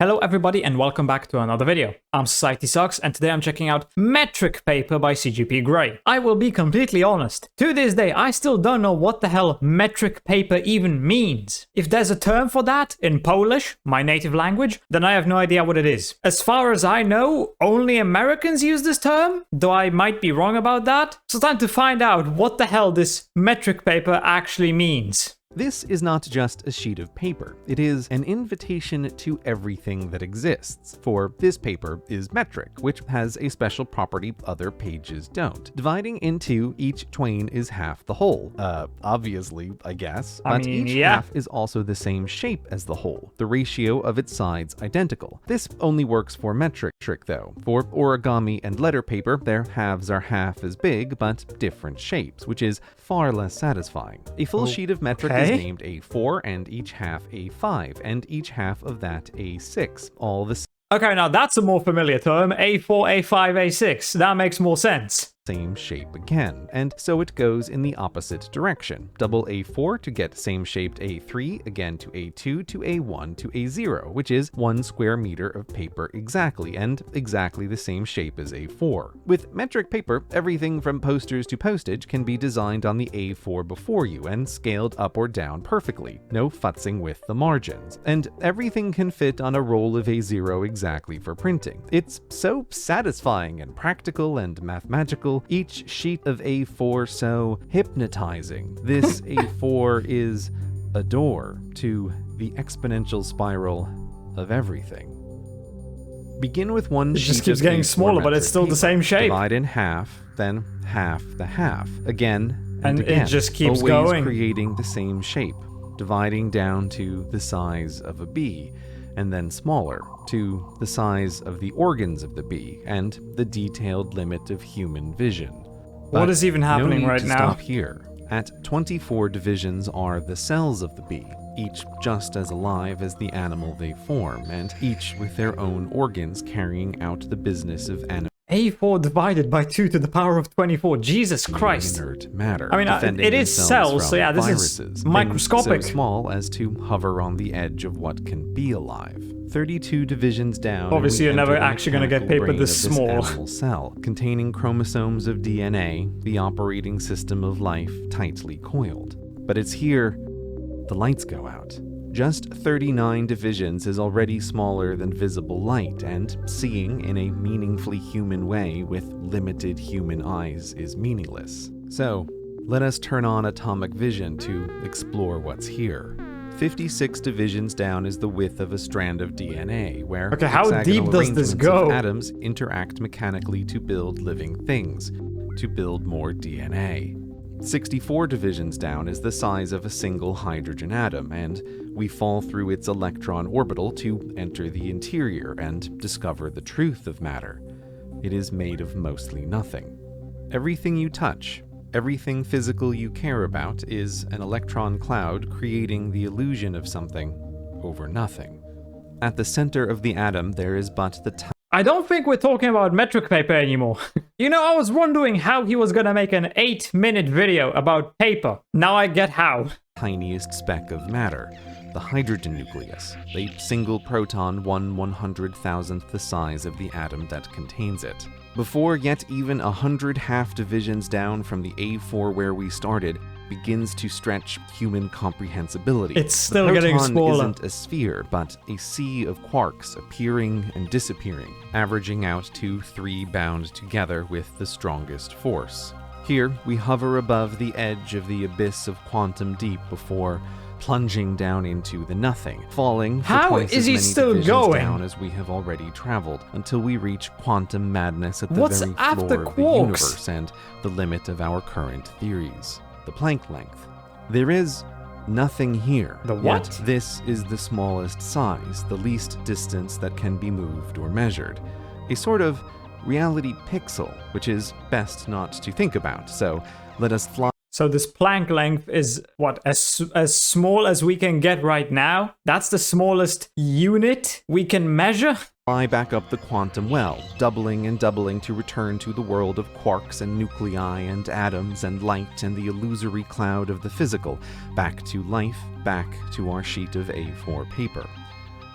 Hello everybody and welcome back to another video. I'm SocietySucks and today I'm checking out Metric Paper by CGP Grey. I will be completely honest. To this day, I still don't know what the hell metric paper even means. If there's a term for that in Polish, my native language, then I have no idea what it is. As far as I know, only Americans use this term, though I might be wrong about that. So time to find out what the hell this metric paper actually means. This is not just a sheet of paper. It is an invitation to everything that exists, for this paper is metric, which has a special property other pages don't. Dividing into each twain is half the whole. Obviously, I guess. But each half is also the same shape as the whole, the ratio of its sides identical. This only works for metric though. For origami and letter paper, their halves are half as big, but different shapes, which is far less satisfying. A full sheet of metric is named A4 and each half A5 and each half of that A6, all the Okay, now that's a more familiar term, A4, A5, A6. That makes more sense. Same shape again, and so it goes in the opposite direction. Double A4 to get same shaped A3, again to A2 to A1 to A0, which is 1 square meter of paper exactly, and exactly the same shape as A4. With metric paper, everything from posters to postage can be designed on the A4 before you and scaled up or down perfectly, no futzing with the margins, and everything can fit on a roll of A0 exactly for printing. It's so satisfying and practical and mathematical, each sheet of A4 so hypnotizing. This A4 is a door to the exponential spiral of everything. Begin with one sheet. It just keeps getting smaller, but it's still the same shape. Divide in half, then half the half. Again and again. It just keeps always going. Creating the same shape, dividing down to the size of a bee, and then smaller, to the size of the organs of the bee and the detailed limit of human vision. What is even happening right now? Stop here. At 24 divisions are the cells of the bee, each just as alive as the animal they form, and each with their own organs carrying out the business of animal. A4 divided by 2 to the power of 24. Jesus Christ. Inert matter. I mean, it is cells, so yeah, this is microscopic. So small as to hover on the edge of what can be alive. 32 divisions down. Obviously, you're never actually going to get paper this small. Animal cell, containing chromosomes of DNA, the operating system of life tightly coiled. But it's here the lights go out. Just 39 divisions is already smaller than visible light, and seeing in a meaningfully human way with limited human eyes is meaningless. So, let us turn on atomic vision to explore what's here. 56 divisions down is the width of a strand of DNA, where how deep does this go? Atoms interact mechanically to build living things, to build more DNA. 64 divisions down is the size of a single hydrogen atom, and we fall through its electron orbital to enter the interior and discover the truth of matter. It is made of mostly nothing. Everything you touch, everything physical you care about is an electron cloud creating the illusion of something over nothing. At the center of the atom, there is but the I don't think we're talking about metric paper anymore. You know, I was wondering how he was gonna make an 8-minute video about paper. Now I get how. Tiniest speck of matter, the hydrogen nucleus, a single proton 1/100,000th the size of the atom that contains it. Before yet even 100 half divisions down from the A4 where we started, begins to stretch human comprehensibility. It's still getting smaller. The proton isn't a sphere, but a sea of quarks appearing and disappearing, averaging out to 3 bound together with the strongest force. Here, we hover above the edge of the abyss of quantum deep before plunging down into the nothing, falling for twice as many divisions down as we have already traveled, until we reach quantum madness at the very floor of the universe and the limit of our current theories. The Planck length. There is nothing here. The what? Yet this is the smallest size, the least distance that can be moved or measured. A sort of reality pixel, which is best not to think about, so let us fly. So this Planck length is, what, as small as we can get right now? That's the smallest unit we can measure? Fly back up the quantum well, doubling and doubling to return to the world of quarks and nuclei and atoms and light and the illusory cloud of the physical, back to life, back to our sheet of A4 paper.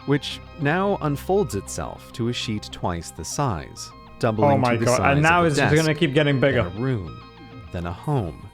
which now unfolds itself to a sheet twice the size, Oh doubling my to the god, size and now of a it's just desk, gonna keep getting bigger. then a room, then a home.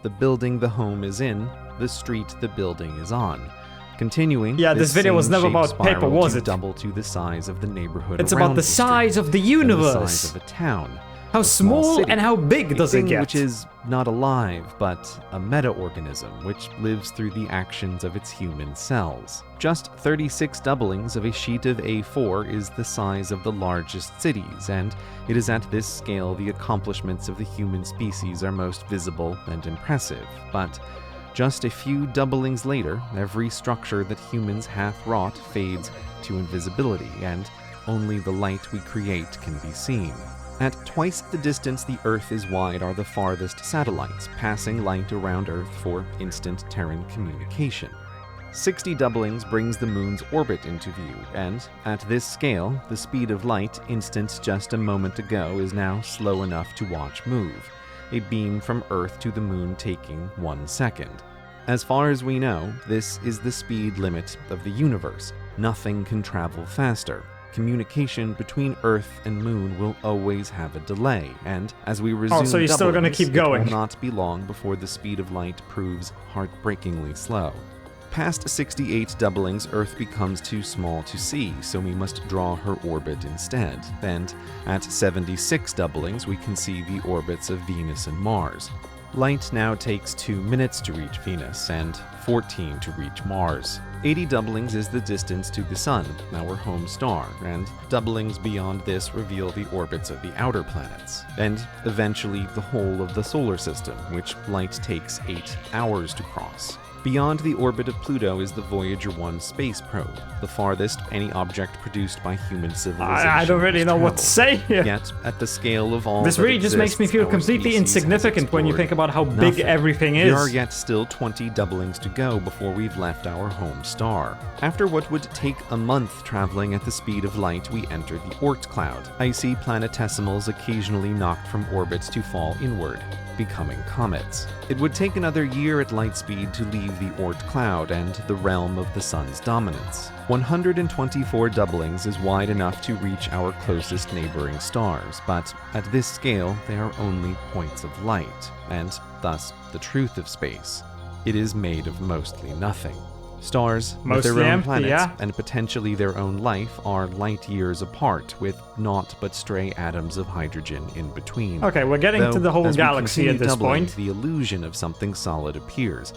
The building the home is in, the street the building is on. Continuing, Yeah, this video was never about paper, was it? Double to the size of the neighborhood It's around about the size street, of the then universe. the size of a town. How a small small city, and how big does it thing get? which is not alive, but a meta-organism which lives through the actions of its human cells. Just 36 doublings of a sheet of A4 is the size of the largest cities, and it is at this scale the accomplishments of the human species are most visible and impressive. But just a few doublings later, every structure that humans hath-wrought fades to invisibility, and only the light we create can be seen. At twice the distance the Earth is wide are the farthest satellites, passing light around Earth for instant Terran communication. 60 doublings brings the Moon's orbit into view, and at this scale, the speed of light, instant just a moment ago, is now slow enough to watch move, a beam from Earth to the Moon taking 1 second. As far as we know, this is the speed limit of the universe. Nothing can travel faster. Communication between Earth and Moon will always have a delay, and as we resume so you're still gonna doublings, keep going. It will not be long before the speed of light proves heartbreakingly slow. Past 68 doublings, Earth becomes too small to see, so we must draw her orbit instead. And at 76 doublings, we can see the orbits of Venus and Mars. Light now takes 2 minutes to reach Venus, and 14 to reach Mars. 80 doublings is the distance to the Sun, our home star, and doublings beyond this reveal the orbits of the outer planets, and eventually the whole of the solar system, which light takes 8 hours to cross. Beyond the orbit of Pluto is the Voyager 1 space probe, the farthest any object produced by human civilization. I don't really has know what to traveled. say here. Yet, at the scale of all This that really just makes me exists, feel our completely species has insignificant when you explored think about how big nothing. everything is. There are yet still 20 doublings to go before we've left our home star. After what would take a month traveling at the speed of light, we enter the Oort cloud, icy planetesimals occasionally knocked from orbits to fall inward, becoming comets. It would take another year at light speed to leave the Oort cloud and the realm of the sun's dominance. 124 doublings is wide enough to reach our closest neighboring stars, but at this scale they are only points of light, and thus the truth of space. It is made of mostly nothing. Stars with Mostly their own empty, planets yeah. and potentially their own life are light years apart, with naught but stray atoms of hydrogen in between. Okay, we're getting to Though, the whole as we galaxy continue at this doubling, point. the illusion of something solid appears.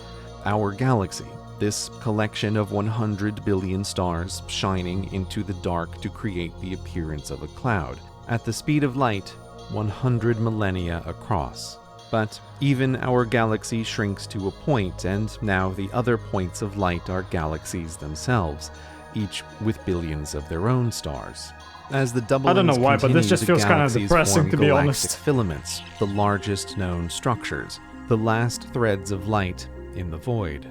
Our galaxy, this collection of 100 billion stars shining into the dark to create the appearance of a cloud. At the speed of light, 100 millennia across. But even our galaxy shrinks to a point, and now the other points of light are galaxies themselves, each with billions of their own stars. As the doublings I don't know why, but this continue, just the feels kind of galaxies depressing, form to be galactic honest. filaments, the largest known structures, the last threads of light in the void.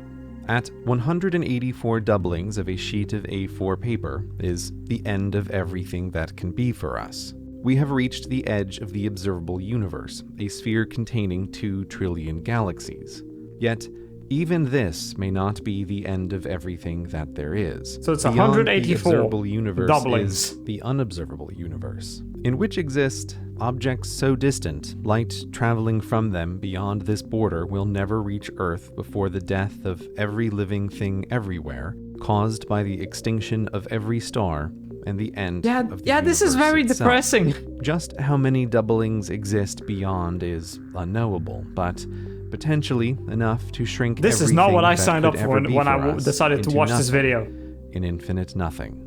At 184 doublings of a sheet of A4 paper is the end of everything that can be for us. We have reached the edge of the observable universe, a sphere containing 2 trillion galaxies. Yet, even this may not be the end of everything that there is. So it's Beyond 184 the observable universe doublings. is the unobservable universe, in which exist objects so distant, light traveling from them beyond this border will never reach Earth before the death of every living thing everywhere, caused by the extinction of every star and the end of the Yeah, this is universe very itself. depressing. Just how many doublings exist beyond is unknowable, but potentially enough to shrink This is not what I everything that signed up could for ever be when I for us decided to into watch this nothing, video. in infinite nothing.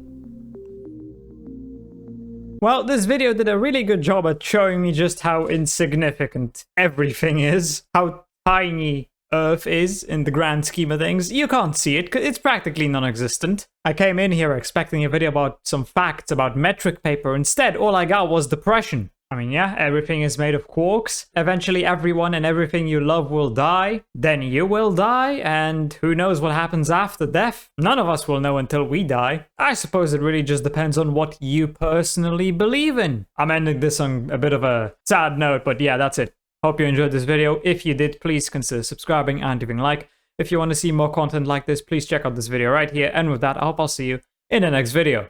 Well, this video did a really good job at showing me just how insignificant everything is, how tiny Earth is in the grand scheme of things. You can't see it, 'cause it's practically non-existent. I came in here expecting a video about some facts about metric paper. Instead, all I got was depression. I mean, yeah, everything is made of quarks. Eventually, everyone and everything you love will die. Then you will die, and who knows what happens after death? None of us will know until we die. I suppose it really just depends on what you personally believe in. I'm ending this on a bit of a sad note, but yeah, that's it. Hope you enjoyed this video. If you did, please consider subscribing and giving a like. If you want to see more content like this, please check out this video right here. And with that, I hope I'll see you in the next video.